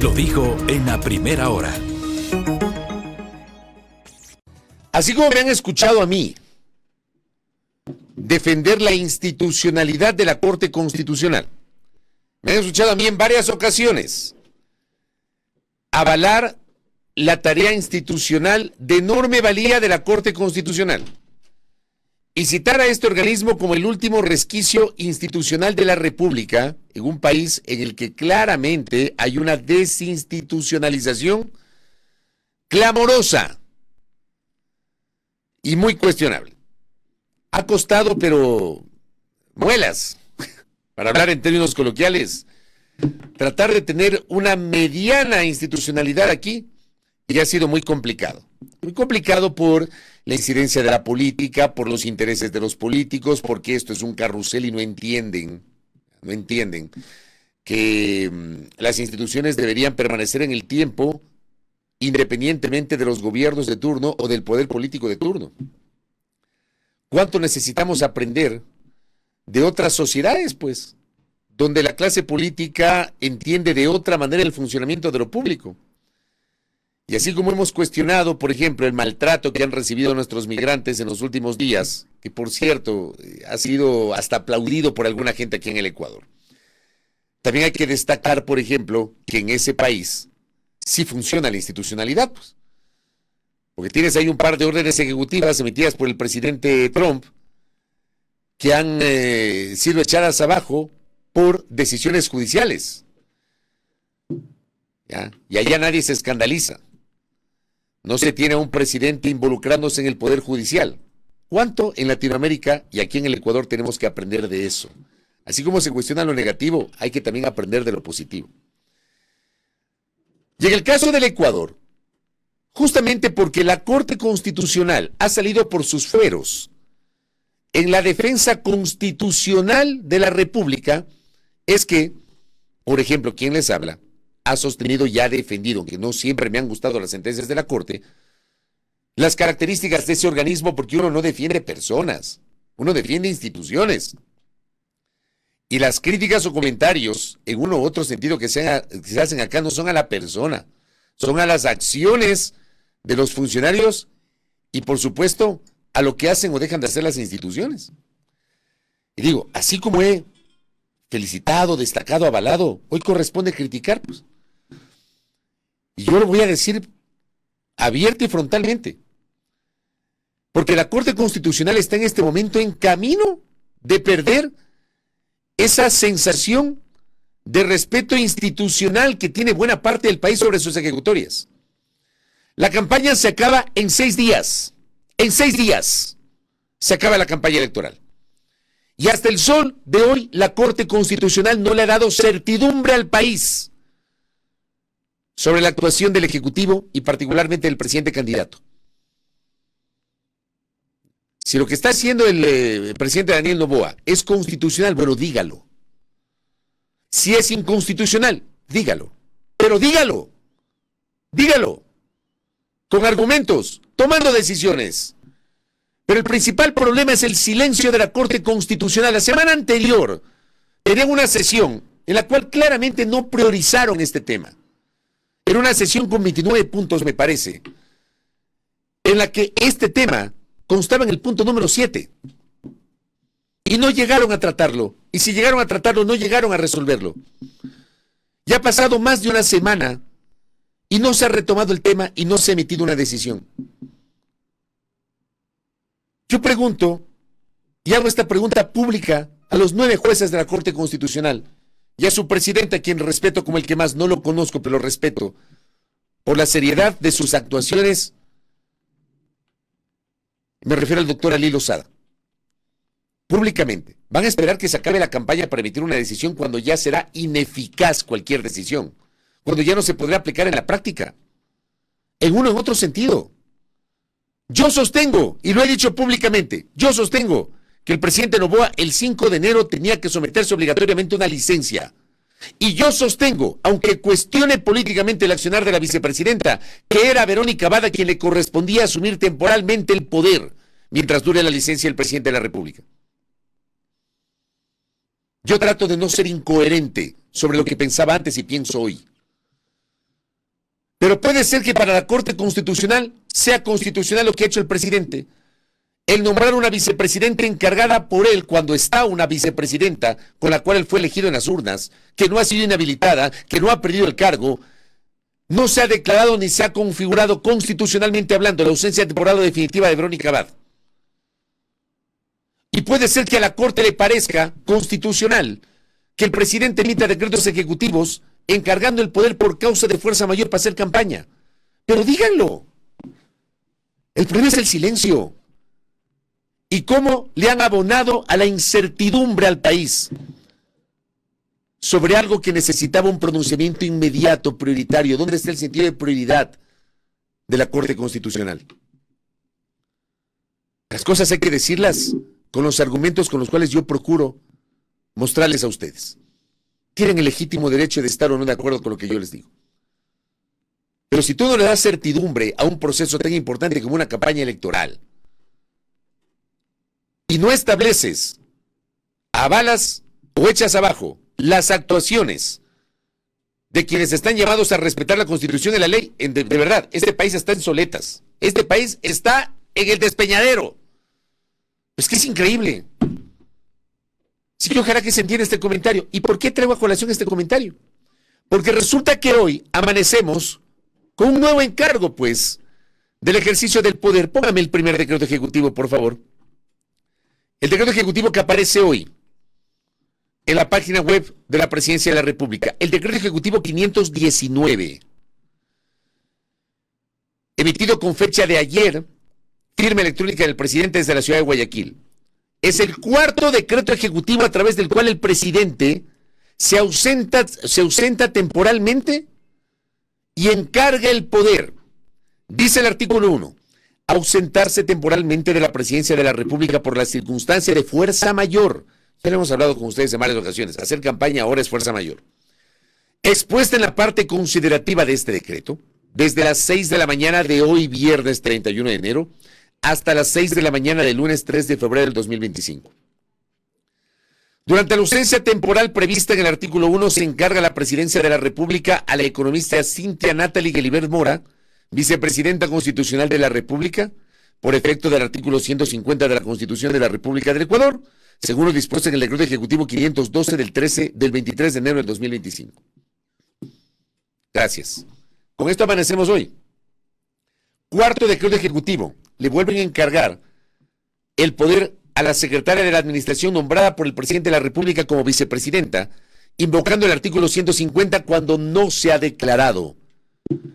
lo dijo en la primera hora. Así como me han escuchado a mí defender la institucionalidad de la Corte Constitucional, me han escuchado a mí en varias ocasiones avalar la tarea institucional de enorme valía de la Corte Constitucional y citar a este organismo como el último resquicio institucional de la República en un país en el que claramente hay una desinstitucionalización clamorosa y muy cuestionable. Ha costado, pero muelas, para hablar en términos coloquiales, tratar de tener una mediana institucionalidad aquí, y ha sido muy complicado. Muy complicado por la incidencia de la política, por los intereses de los políticos, porque esto es un carrusel y no entienden que las instituciones deberían permanecer en el tiempo independientemente de los gobiernos de turno o del poder político de turno. ¿Cuánto necesitamos aprender de otras sociedades, pues, donde la clase política entiende de otra manera el funcionamiento de lo público? Y así como hemos cuestionado, por ejemplo, el maltrato que han recibido nuestros migrantes en los últimos días, que por cierto ha sido hasta aplaudido por alguna gente aquí en el Ecuador, también hay que destacar, por ejemplo, que en ese país sí funciona la institucionalidad, pues. Porque tienes ahí un par de órdenes ejecutivas emitidas por el presidente Trump que han sido echadas abajo por decisiones judiciales. ¿Ya? Y allá nadie se escandaliza. No se tiene a un presidente involucrándose en el poder judicial. ¿Cuánto en Latinoamérica y aquí en el Ecuador tenemos que aprender de eso? Así como se cuestiona lo negativo, hay que también aprender de lo positivo. Y en el caso del Ecuador, justamente porque la Corte Constitucional ha salido por sus fueros en la defensa constitucional de la República, es que, por ejemplo, quien les habla, ha sostenido y ha defendido, aunque no siempre me han gustado las sentencias de la Corte, las características de ese organismo, porque uno no defiende personas, uno defiende instituciones. Y las críticas o comentarios, en uno u otro sentido que se hacen acá, no son a la persona, son a las acciones de los funcionarios y, por supuesto, a lo que hacen o dejan de hacer las instituciones. Y digo, así como he felicitado, destacado, avalado, hoy corresponde criticar, pues. Y yo lo voy a decir abierta y frontalmente, porque la Corte Constitucional está en este momento en camino de perder esa sensación de respeto institucional que tiene buena parte del país sobre sus ejecutorias. La campaña se acaba en 6 días. En 6 días se acaba la campaña electoral. Y hasta el sol de hoy, la Corte Constitucional no le ha dado certidumbre al país sobre la actuación del Ejecutivo y particularmente del presidente candidato. Si lo que está haciendo el presidente Daniel Noboa es constitucional, bueno, dígalo. Si es inconstitucional, dígalo. Pero dígalo. Dígalo. Con argumentos, tomando decisiones. Pero el principal problema es el silencio de la Corte Constitucional. La semana anterior tenían una sesión en la cual claramente no priorizaron este tema. Era una sesión con 29 puntos, me parece, en la que este tema constaba en el punto número 7. Y no llegaron a tratarlo. Y si llegaron a tratarlo, no llegaron a resolverlo. Ya ha pasado más de una semana y no se ha retomado el tema y no se ha emitido una decisión. Yo pregunto, y hago esta pregunta pública a los 9 jueces de la Corte Constitucional y a su presidente, a quien respeto como el que más, no lo conozco, pero lo respeto, por la seriedad de sus actuaciones. Me refiero al doctor Ali Lozada. Públicamente, ¿van a esperar que se acabe la campaña para emitir una decisión cuando ya será ineficaz cualquier decisión? Cuando ya no se podrá aplicar en la práctica, en uno o en otro sentido. Yo sostengo, y lo he dicho públicamente, yo sostengo que el presidente Noboa el 5 de enero tenía que someterse obligatoriamente a una licencia. Y yo sostengo, aunque cuestione políticamente el accionar de la vicepresidenta, que era Verónica Abada quien le correspondía asumir temporalmente el poder mientras dure la licencia del presidente de la República. Yo trato de no ser incoherente sobre lo que pensaba antes y pienso hoy. Pero puede ser que para la Corte Constitucional sea constitucional lo que ha hecho el presidente. El nombrar una vicepresidenta encargada por él cuando está una vicepresidenta con la cual él fue elegido en las urnas, que no ha sido inhabilitada, que no ha perdido el cargo, no se ha declarado ni se ha configurado constitucionalmente hablando la ausencia temporal o definitiva de Verónica Abad. Y puede ser que a la Corte le parezca constitucional que el presidente emita decretos ejecutivos encargando el poder por causa de fuerza mayor para hacer campaña. Pero díganlo. El problema es el silencio. Y cómo le han abonado a la incertidumbre al país sobre algo que necesitaba un pronunciamiento inmediato, prioritario. ¿Dónde está el sentido de prioridad de la Corte Constitucional? Las cosas hay que decirlas con los argumentos con los cuales yo procuro mostrarles a ustedes. Tienen el legítimo derecho de estar o no de acuerdo con lo que yo les digo. Pero si tú no le das certidumbre a un proceso tan importante como una campaña electoral y no estableces, avalas o echas abajo las actuaciones de quienes están llamados a respetar la Constitución y la ley, de verdad, este país está en soletas. Este país está en el despeñadero. Es que es increíble. Sí, que ojalá que se entienda este comentario. ¿Y por qué traigo a colación este comentario? Porque resulta que hoy amanecemos con un nuevo encargo, pues, del ejercicio del poder. Póngame el primer decreto ejecutivo, por favor. El decreto ejecutivo que aparece hoy en la página web de la Presidencia de la República. El decreto ejecutivo 519, emitido con fecha de ayer, firma electrónica del presidente desde la ciudad de Guayaquil. Es el cuarto decreto ejecutivo a través del cual el presidente se ausenta temporalmente y encarga el poder. Dice el artículo 1, ausentarse temporalmente de la presidencia de la República por la circunstancia de fuerza mayor. Ya lo hemos hablado con ustedes en varias ocasiones. Hacer campaña ahora es fuerza mayor. Expuesta en la parte considerativa de este decreto, desde las 6 de la mañana de hoy, viernes 31 de enero, hasta las 6 de la mañana del lunes 3 de febrero del 2025. Durante la ausencia temporal prevista en el artículo 1, se encarga la presidencia de la República a la economista Cintia Natalie Guilibert Mora, vicepresidenta constitucional de la República, por efecto del artículo 150 de la Constitución de la República del Ecuador, según lo dispuesto en el decreto ejecutivo 512 del 23 de enero del 2025. Gracias. Con esto amanecemos hoy. Cuarto decreto ejecutivo. Le vuelven a encargar el poder a la secretaria de la Administración nombrada por el presidente de la República como vicepresidenta, invocando el artículo 150 cuando no se ha declarado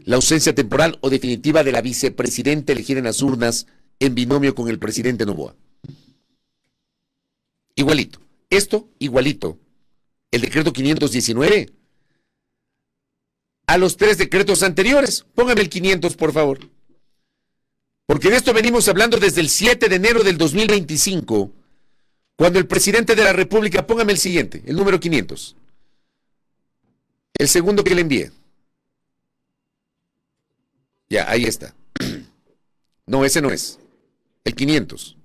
la ausencia temporal o definitiva de la vicepresidenta elegida en las urnas en binomio con el presidente Noboa. Igualito. Esto, igualito. El decreto 519. A los 3 decretos anteriores. Póngame el 500, por favor. Porque de esto venimos hablando desde el 7 de enero del 2025, cuando el presidente de la República, póngame el siguiente, el número 500. El segundo que le envié. Ya, ahí está. No, ese no es. El 500.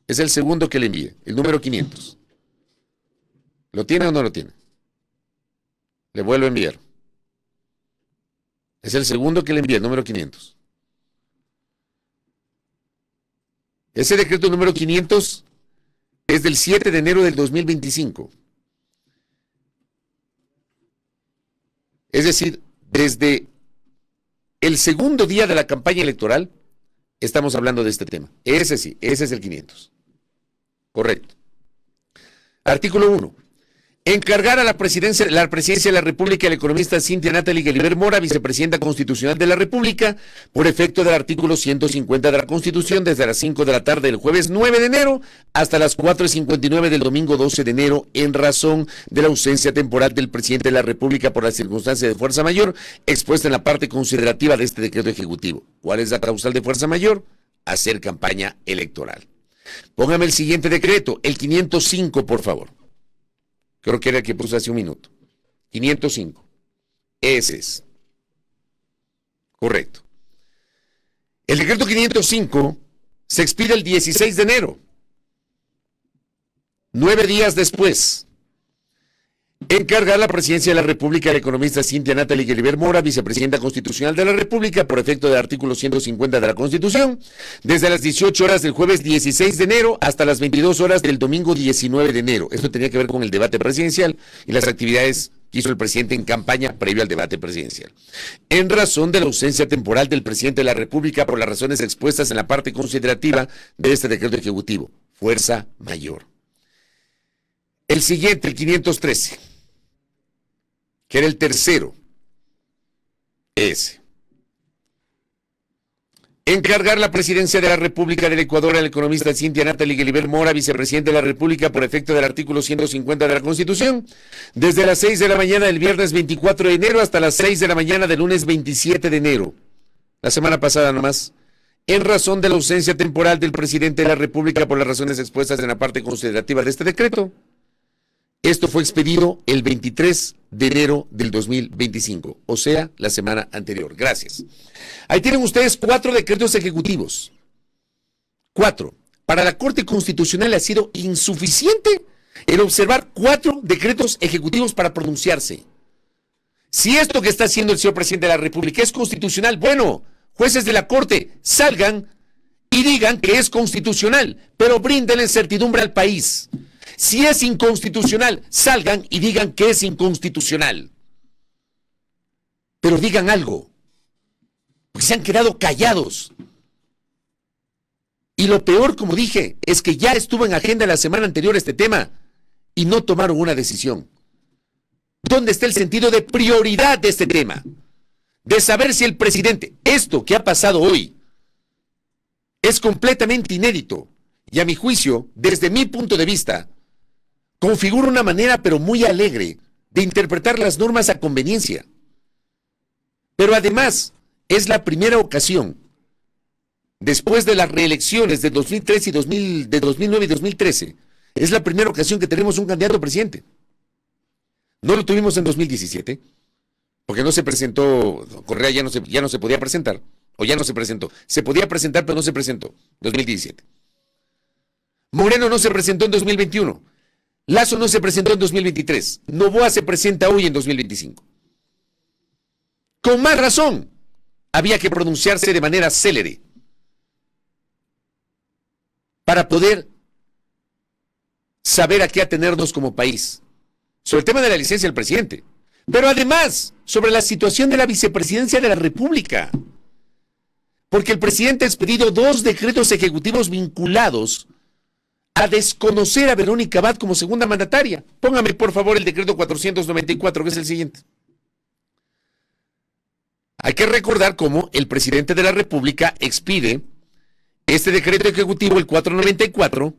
Es el segundo que le envié, el número 500. ¿Lo tiene o no lo tiene? Le vuelvo a enviar. Es el segundo que le envié, el número 500. Ese decreto número 500 es del 7 de enero del 2025. Es decir, desde el segundo día de la campaña electoral estamos hablando de este tema. Ese sí, ese es el 500. Correcto. Artículo 1. Encargar a la presidencia de la República a la economista Cintia Natalie Guilibert Mora, vicepresidenta constitucional de la República, por efecto del artículo 150 de la Constitución, desde las 5 de la tarde del jueves 9 de enero hasta las 4:59 del domingo 12 de enero, en razón de la ausencia temporal del presidente de la República por la circunstancia de fuerza mayor, expuesta en la parte considerativa de este decreto ejecutivo. ¿Cuál es la causal de fuerza mayor? Hacer campaña electoral. Póngame el siguiente decreto, el 505, por favor. Creo que era el que puse hace un minuto. 505. Ese es. Correcto. El decreto 505 se expide el 16 de enero. 9 días después. Encargar la presidencia de la República a la economista Cynthia Natalie Guilibert Mora, vicepresidenta constitucional de la República, por efecto del artículo 150 de la Constitución, desde las 18 horas del jueves 16 de enero hasta las 22 horas del domingo 19 de enero. Esto tenía que ver con el debate presidencial y las actividades que hizo el presidente en campaña previo al debate presidencial. En razón de la ausencia temporal del presidente de la República por las razones expuestas en la parte considerativa de este decreto ejecutivo. Fuerza mayor. El siguiente, el 513. Que era el tercero, ese. Encargar la presidencia de la República del Ecuador al economista Cynthia Natalie Guilibert Mora, vicepresidente de la República, por efecto del artículo 150 de la Constitución, desde las 6 de la mañana del viernes 24 de enero hasta las 6 de la mañana del lunes 27 de enero. La semana pasada nomás. En razón de la ausencia temporal del presidente de la República por las razones expuestas en la parte considerativa de este decreto. Esto fue expedido el 23 de enero del 2025, o sea, la semana anterior. Gracias. Ahí tienen ustedes 4 decretos ejecutivos. 4. Para la Corte Constitucional ha sido insuficiente el observar 4 decretos ejecutivos para pronunciarse. Si esto que está haciendo el señor presidente de la República es constitucional, bueno, jueces de la Corte salgan y digan que es constitucional, pero bríndele certidumbre al país. Si es inconstitucional, salgan y digan que es inconstitucional. Pero digan algo, porque se han quedado callados. Y lo peor, como dije, es que ya estuvo en agenda la semana anterior este tema y no tomaron una decisión. ¿Dónde está el sentido de prioridad de este tema? De saber si el presidente, esto que ha pasado hoy, es completamente inédito y a mi juicio, desde mi punto de vista, configura una manera pero muy alegre de interpretar las normas a conveniencia. Pero además es la primera ocasión, después de las reelecciones de 2003 y de 2009 y 2013, es la primera ocasión que tenemos un candidato a presidente. No lo tuvimos en 2017, porque no se presentó, Correa ya no se podía presentar, o ya no se presentó. Se podía presentar, pero no se presentó, 2017. Moreno no se presentó en 2021. Lasso no se presentó en 2023. Noboa se presenta hoy en 2025. Con más razón, había que pronunciarse de manera célere para poder saber a qué atenernos como país. Sobre el tema de la licencia del presidente, pero además sobre la situación de la vicepresidencia de la República. Porque el presidente ha expedido 2 decretos ejecutivos vinculados a desconocer a Verónica Abad como segunda mandataria. Póngame, por favor, el decreto 494, que es el siguiente. Hay que recordar cómo el presidente de la República expide este decreto ejecutivo, el 494,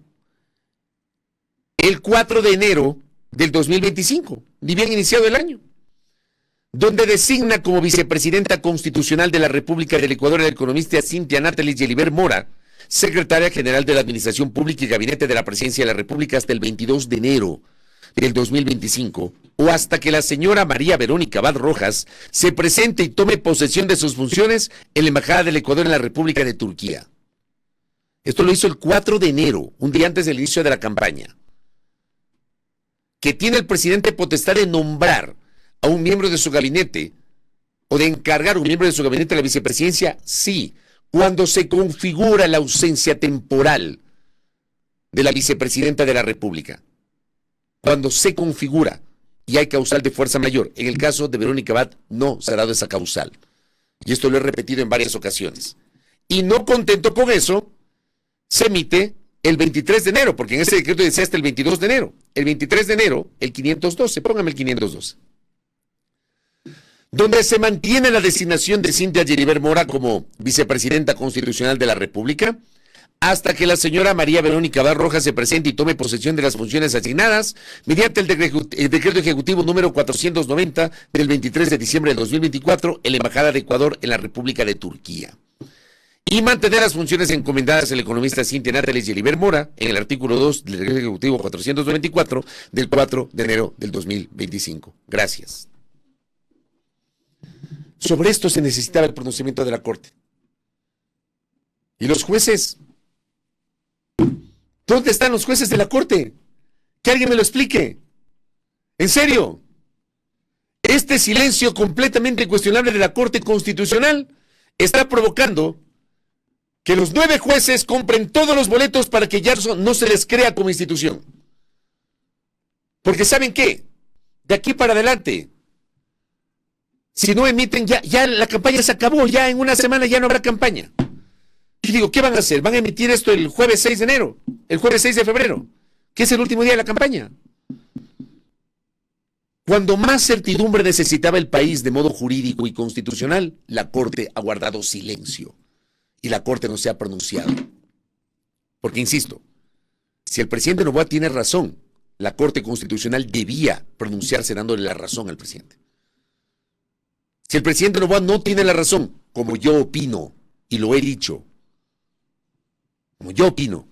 el 4 de enero del 2025, ni bien iniciado el año, donde designa como vicepresidenta constitucional de la República del Ecuador a la economista Cynthia Natalie Guilibert Mora, secretaria general de la Administración Pública y Gabinete de la Presidencia de la República hasta el 22 de enero del 2025, o hasta que la señora María Verónica Abad Rojas se presente y tome posesión de sus funciones en la Embajada del Ecuador en la República de Turquía. Esto lo hizo el 4 de enero, un día antes del inicio de la campaña. Que tiene el presidente potestad de nombrar a un miembro de su gabinete o de encargar a un miembro de su gabinete a la vicepresidencia, sí, cuando se configura la ausencia temporal de la vicepresidenta de la República. Cuando se configura y hay causal de fuerza mayor. En el caso de Verónica Abad no se ha dado esa causal. Y esto lo he repetido en varias ocasiones. Y no contento con eso, se emite el 23 de enero, porque en ese decreto decía hasta el 22 de enero. El 23 de enero, el 512, póngame el 512. Donde se mantiene la designación de Cynthia Guilibert Mora como vicepresidenta constitucional de la República, hasta que la señora María Verónica Abad Rojas se presente y tome posesión de las funciones asignadas mediante el decreto ejecutivo número 490 del 23 de diciembre de 2024 en la Embajada de Ecuador en la República de Turquía. Y mantener las funciones encomendadas al economista Cynthia Natalie Guilibert Mora en el artículo 2 del decreto ejecutivo 494 del 4 de enero del 2025. Gracias. Sobre esto se necesitaba el pronunciamiento de la Corte. ¿Y los jueces? ¿Dónde están los jueces de la Corte? Que alguien me lo explique. ¿En serio? Este silencio completamente cuestionable de la Corte Constitucional está provocando que los 9 jueces compren todos los boletos para que ya no se les crea como institución. Porque ¿saben qué? De aquí para adelante, si no emiten, ya la campaña se acabó, ya en una semana ya no habrá campaña. Y digo, ¿qué van a hacer? ¿Van a emitir esto el jueves 6 de enero? ¿El jueves 6 de febrero? Que es el último día de la campaña. Cuando más certidumbre necesitaba el país de modo jurídico y constitucional, la Corte ha guardado silencio. Y la Corte no se ha pronunciado. Porque, insisto, si el presidente Noboa tiene razón, la Corte Constitucional debía pronunciarse dándole la razón al presidente. Si el presidente Noboa no tiene la razón, como yo opino, y lo he dicho, como yo opino,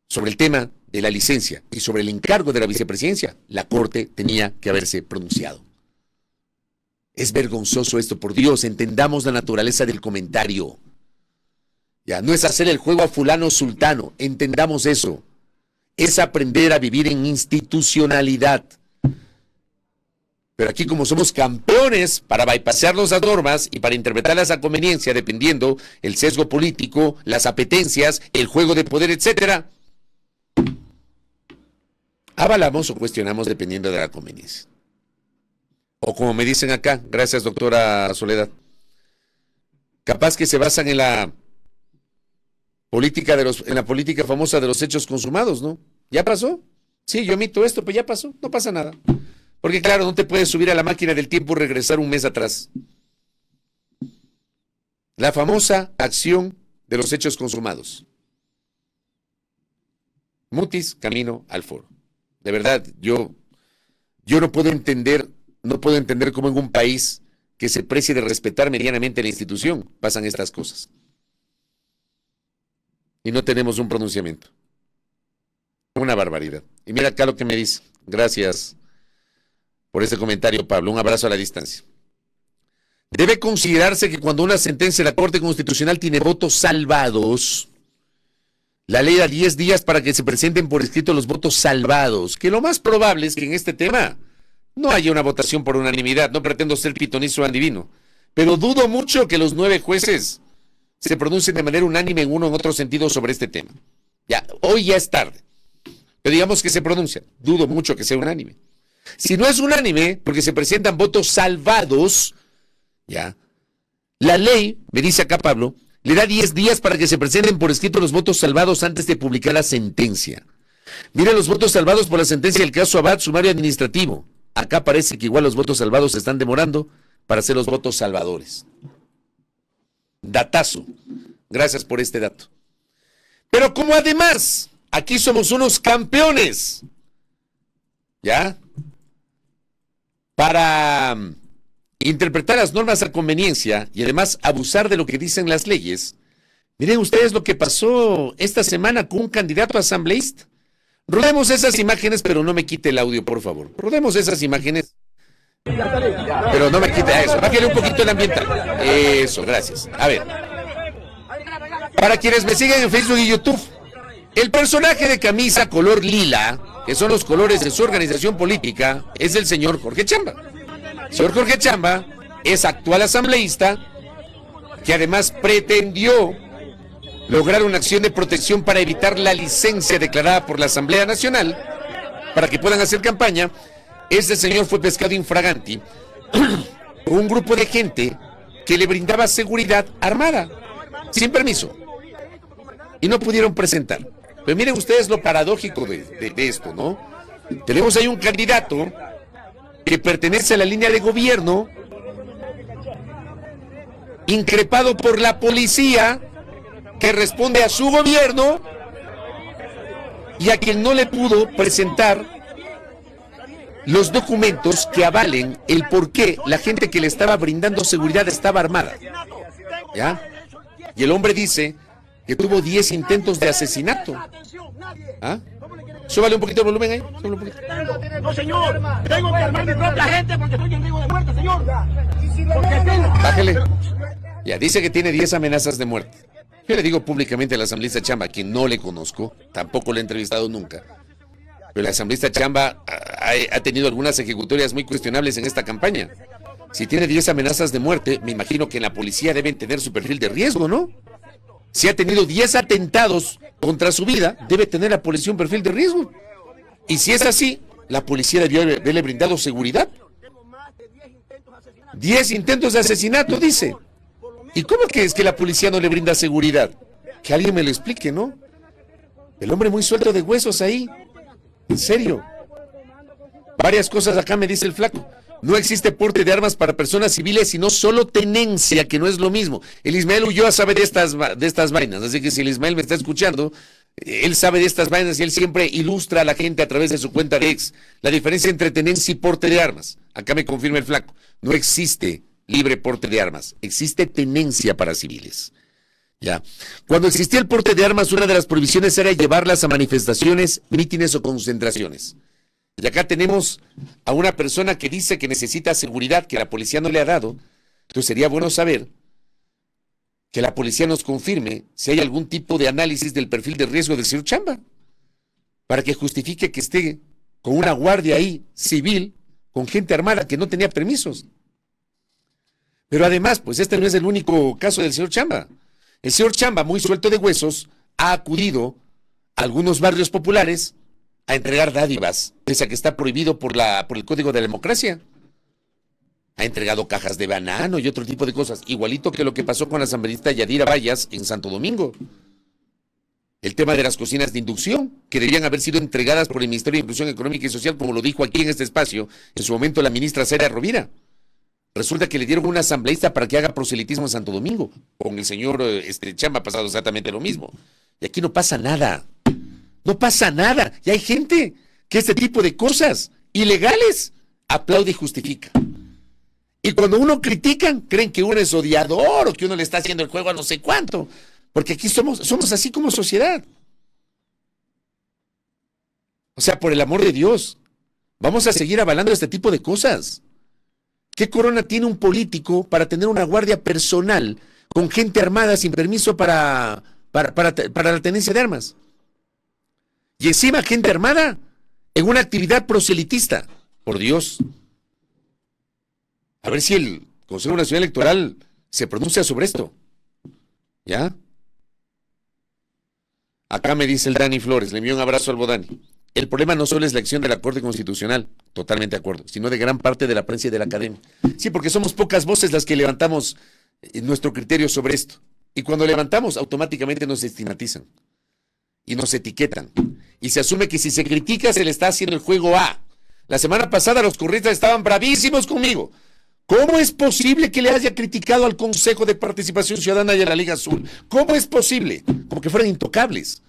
sobre el tema de la licencia y sobre el encargo de la vicepresidencia, la Corte tenía que haberse pronunciado. Es vergonzoso esto, por Dios, entendamos la naturaleza del comentario. Ya, no es hacer el juego a fulano sultano, entendamos eso. Es aprender a vivir en institucionalidad. Pero aquí, como somos campeones para bypassar las normas y para interpretarlas a conveniencia, dependiendo el sesgo político, las apetencias, el juego de poder, etcétera, avalamos o cuestionamos dependiendo de la conveniencia. O como me dicen acá, gracias doctora Soledad, capaz que se basan en la política en la política famosa de los hechos consumados, ¿no? ¿Ya pasó? Sí, yo emito esto, pues ya pasó, no pasa nada. Porque claro, no te puedes subir a la máquina del tiempo y regresar un mes atrás. La famosa acción de los hechos consumados. Mutis, camino al foro. De verdad, yo no puedo entender cómo en un país que se precie de respetar medianamente la institución pasan estas cosas. Y no tenemos un pronunciamiento. Una barbaridad. Y mira acá lo que me dice. Gracias por ese comentario, Pablo. Un abrazo a la distancia. Debe considerarse que cuando una sentencia de la Corte Constitucional tiene votos salvados, la ley da 10 días para que se presenten por escrito los votos salvados, que lo más probable es que en este tema no haya una votación por unanimidad. No pretendo ser pitonizo adivino, pero dudo mucho que los 9 jueces se pronuncien de manera unánime en uno o en otro sentido sobre este tema. Ya, hoy ya es tarde, pero digamos que se pronuncian. Dudo mucho que sea unánime. Si no es unánime, porque se presentan votos salvados, ya, la ley, me dice acá Pablo, le da 10 días para que se presenten por escrito los votos salvados antes de publicar la sentencia. Mire los votos salvados por la sentencia del caso Abad, sumario administrativo. Acá parece que igual los votos salvados se están demorando para hacer los votos salvadores. Datazo. Gracias por este dato. Pero como además, aquí somos unos campeones, ¿ya? Para interpretar las normas a conveniencia y además abusar de lo que dicen las leyes. Miren ustedes lo que pasó esta semana con un candidato asambleísta. Rodemos esas imágenes, pero no me quite el audio, por favor. Rodemos esas imágenes, pero no me quite eso. Bájale un poquito el ambiental. Eso, gracias. A ver. Para quienes me siguen en Facebook y YouTube, el personaje de camisa color lila, que son los colores de su organización política, es el señor Jorge Chamba. El señor Jorge Chamba es actual asambleísta que además pretendió lograr una acción de protección para evitar la licencia declarada por la Asamblea Nacional para que puedan hacer campaña. Este señor fue pescado infraganti por un grupo de gente que le brindaba seguridad armada, sin permiso, y no pudieron presentar. Pero miren ustedes lo paradójico de esto, ¿no? Tenemos ahí un candidato que pertenece a la línea de gobierno, increpado por la policía, que responde a su gobierno y a quien no le pudo presentar los documentos que avalen el por qué la gente que le estaba brindando seguridad estaba armada. ¿Ya? Y el hombre dice que tuvo 10 intentos de asesinato. ¿Ah? Súbale un poquito el volumen ahí. Súbale un poquito. No, señor. Tengo que armar mi propia gente porque estoy en riesgo de muerte, señor. Bájele. Ya, dice que tiene 10 amenazas de muerte. Yo le digo públicamente a la asambleísta Chamba, quien no le conozco, tampoco le he entrevistado nunca, Pero el asambleísta Chamba ha tenido algunas ejecutorias muy cuestionables en esta campaña. Si tiene 10 amenazas de muerte, me imagino que en la policía deben tener su perfil de riesgo, ¿no? Si ha tenido 10 atentados contra su vida, debe tener la policía un perfil de riesgo. Y si es así, la policía debió haberle brindado seguridad. 10 intentos de asesinato, dice. ¿Y cómo que es que la policía no le brinda seguridad? Que alguien me lo explique, ¿no? El hombre muy suelto de huesos ahí. En serio. Varias cosas acá me dice el flaco. No existe porte de armas para personas civiles, sino solo tenencia, que no es lo mismo. El Ismael Ulloa sabe de estas vainas, así que si el Ismael me está escuchando, él sabe de estas vainas y él siempre ilustra a la gente a través de su cuenta de ex. La diferencia entre tenencia y porte de armas. Acá me confirma el flaco. No existe libre porte de armas, existe tenencia para civiles. Ya. Cuando existía el porte de armas, una de las prohibiciones era llevarlas a manifestaciones, mítines o concentraciones. Y acá tenemos a una persona que dice que necesita seguridad que la policía no le ha dado. Entonces sería bueno saber que la policía nos confirme si hay algún tipo de análisis del perfil de riesgo del señor Chamba, para que justifique que esté con una guardia ahí civil, con gente armada que no tenía permisos. Pero además, pues este no es el único caso del señor Chamba. El señor Chamba, muy suelto de huesos, ha acudido a algunos barrios populares a entregar dádivas, pese a que está prohibido por el Código de la Democracia. Ha entregado cajas de banano y otro tipo de cosas, igualito que lo que pasó con la asambleísta Yadira Vallas en Santo Domingo. El tema de las cocinas de inducción, que debían haber sido entregadas por el Ministerio de Inclusión Económica y Social, como lo dijo aquí en este espacio, en su momento la ministra Sara Rovira. Resulta que le dieron una asambleísta para que haga proselitismo en Santo Domingo. Con el señor Chamba ha pasado exactamente lo mismo. Y aquí no pasa nada. No pasa nada. Y hay gente que este tipo de cosas ilegales aplaude y justifica. Y cuando uno critican, creen que uno es odiador o que uno le está haciendo el juego a no sé cuánto. Porque aquí somos así como sociedad. O sea, por el amor de Dios, vamos a seguir avalando este tipo de cosas. ¿Qué corona tiene un político para tener una guardia personal con gente armada sin permiso para la tenencia de armas? Y encima gente armada en una actividad proselitista. Por Dios. A ver si el Consejo Nacional Electoral se pronuncia sobre esto. ¿Ya? Acá me dice el Dani Flores, le envío un abrazo al Bodani. El problema no solo es la acción de la Corte Constitucional, totalmente de acuerdo, sino de gran parte de la prensa y de la academia. Sí, porque somos pocas voces las que levantamos nuestro criterio sobre esto. Y cuando levantamos, automáticamente nos estigmatizan y nos etiquetan. Y se asume que si se critica, se le está haciendo el juego a. La semana pasada los correístas estaban bravísimos conmigo. ¿Cómo es posible que le haya criticado al Consejo de Participación Ciudadana y a la Liga Azul? ¿Cómo es posible? Como que fueran intocables.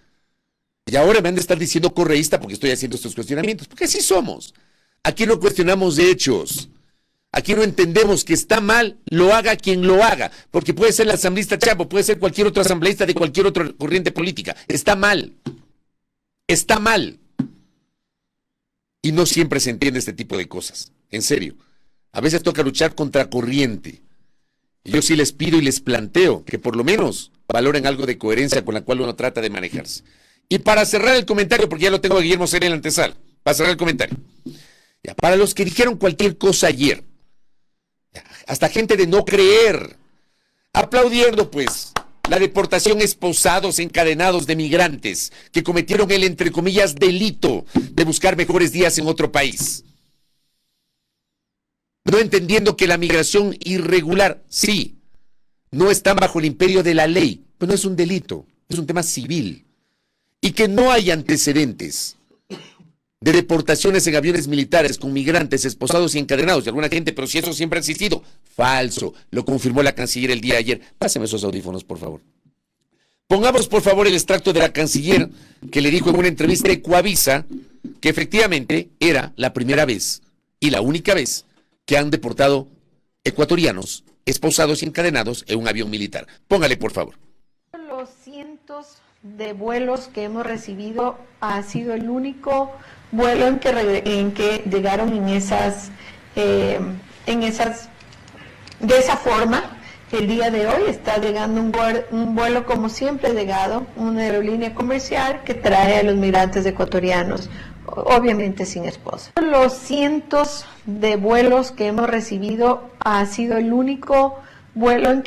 Y ahora me han de estar diciendo correísta porque estoy haciendo estos cuestionamientos. Porque así somos. Aquí no cuestionamos hechos. Aquí no entendemos que está mal, lo haga quien lo haga. Porque puede ser el asambleísta Chapo, puede ser cualquier otro asambleísta de cualquier otra corriente política. Está mal. Está mal. Y no siempre se entiende este tipo de cosas. En serio. A veces toca luchar contra corriente. Y yo sí les pido y les planteo que por lo menos valoren algo de coherencia con la cual uno trata de manejarse. Y para cerrar el comentario, porque ya lo tengo a Guillermo Serena en la antesala, para cerrar el comentario. Ya, para los que dijeron cualquier cosa ayer, ya, hasta gente de no creer, aplaudiendo pues la deportación esposados, encadenados de migrantes que cometieron el, entre comillas, delito de buscar mejores días en otro país. No entendiendo que la migración irregular, sí, no está bajo el imperio de la ley, pero no es un delito, es un tema civil. Y que no hay antecedentes de deportaciones en aviones militares con migrantes esposados y encadenados de alguna gente, pero si eso siempre ha existido, falso, lo confirmó la canciller el día de ayer. Páseme esos audífonos, por favor. Pongamos, por favor, el extracto de la canciller que le dijo en una entrevista de Coavisa que efectivamente era la primera vez y la única vez que han deportado ecuatorianos esposados y encadenados en un avión militar. Póngale, por favor. Los cientos de vuelos que hemos recibido ha sido el único vuelo en que llegaron de esa forma. El día de hoy está llegando un vuelo como siempre ha llegado, una aerolínea comercial que trae a los migrantes ecuatorianos obviamente sin esposa. Los cientos de vuelos que hemos recibido ha sido el único vuelo en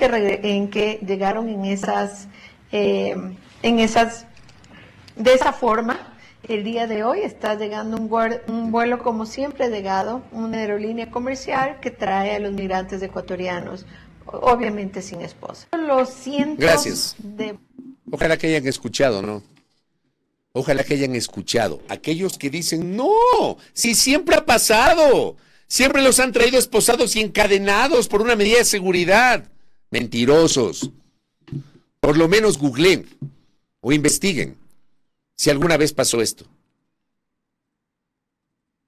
que llegaron de esa forma. El día de hoy está llegando un vuelo como siempre ha llegado, una aerolínea comercial que trae a los migrantes ecuatorianos, obviamente sin esposa. Los cientos Gracias. de... Ojalá que hayan escuchado, ¿no? Ojalá que hayan escuchado. Aquellos que dicen, no, si siempre ha pasado. Siempre los han traído esposados y encadenados por una medida de seguridad. Mentirosos. Por lo menos googleen o investiguen si alguna vez pasó esto.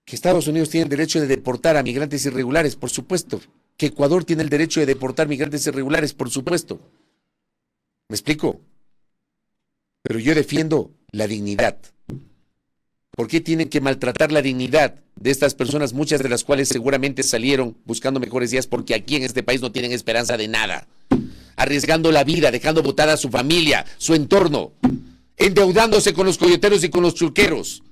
Que Estados Unidos tiene el derecho de deportar a migrantes irregulares, por supuesto. Que Ecuador tiene el derecho de deportar migrantes irregulares, por supuesto. ¿Me explico? Pero yo defiendo la dignidad. ¿Por qué tienen que maltratar la dignidad de estas personas, muchas de las cuales seguramente salieron buscando mejores días porque aquí en este país no tienen esperanza de nada? Arriesgando la vida, dejando botada a su familia, su entorno, endeudándose con los coyoteros y con los chulqueros.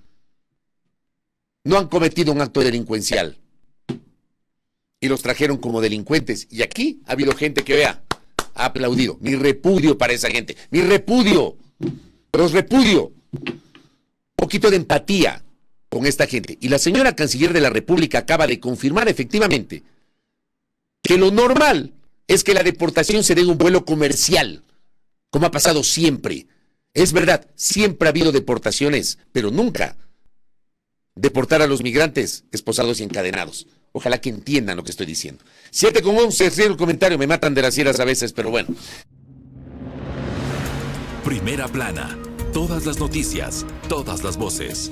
No han cometido un acto delincuencial. Y los trajeron como delincuentes. Y aquí ha habido gente que, vea, ha aplaudido. Mi repudio para esa gente. Mi repudio. Los repudio. Un poquito de empatía con esta gente. Y la señora canciller de la República acaba de confirmar efectivamente que lo normal es que la deportación se dé en un vuelo comercial, como ha pasado siempre. Es verdad, siempre ha habido deportaciones, pero nunca deportar a los migrantes esposados y encadenados. Ojalá que entiendan lo que estoy diciendo. 7:11, cierro el comentario, me matan de las ieras a veces, pero bueno. Primera plana. Todas las noticias, todas las voces.